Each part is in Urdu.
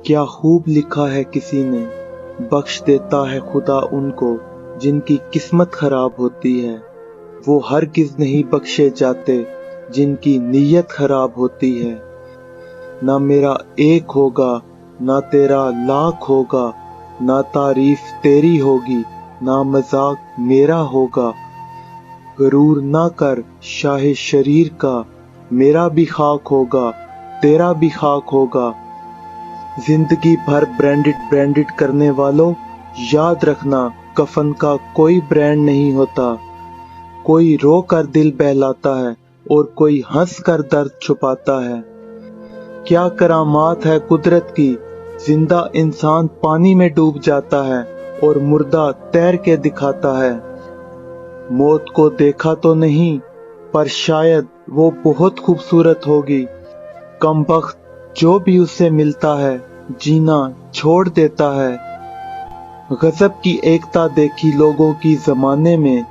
کیا خوب لکھا ہے کسی نے، بخش دیتا ہے خدا ان کو جن کی قسمت خراب ہوتی ہے، وہ ہرگز نہیں بخشے جاتے جن کی نیت خراب ہوتی ہے۔ نہ میرا ایک ہوگا نہ تیرا لاکھ ہوگا، نہ تعریف تیری ہوگی نہ مذاق میرا ہوگا۔ غرور نہ کر شاہ شریر کا، میرا بھی خاک ہوگا تیرا بھی خاک ہوگا۔ زندگی بھر برانڈڈ کرنے والوں، یاد رکھنا کفن کا کوئی برانڈ نہیں ہوتا۔ کوئی رو کر دل بہلاتا ہے اور کوئی ہنس کر درد چھپاتا ہے۔ کیا کرامات ہے قدرت کی، زندہ انسان پانی میں ڈوب جاتا ہے اور مردہ تیر کے دکھاتا ہے۔ موت کو دیکھا تو نہیں پر شاید وہ بہت خوبصورت ہوگی۔ کم بخت جو بھی اس سے ملتا ہے جینا چھوڑ دیتا ہے۔ غضب کی ایکتا دیکھی لوگوں کی زمانے میں،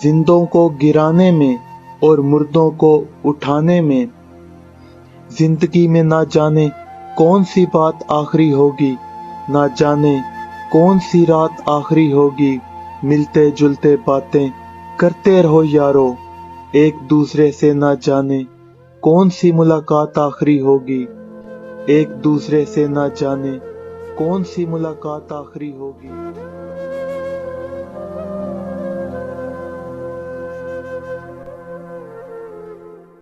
زندوں کو گرانے میں اور مردوں کو اٹھانے میں۔ زندگی میں نہ جانے کون سی بات آخری ہوگی، نہ جانے کون سی رات آخری ہوگی۔ ملتے جلتے باتیں کرتے رہو یارو، ایک دوسرے سے نہ جانے کون سی ملاقات آخری ہوگی، ایک دوسرے سے نہ جانے کون سی ملاقات آخری ہوگی۔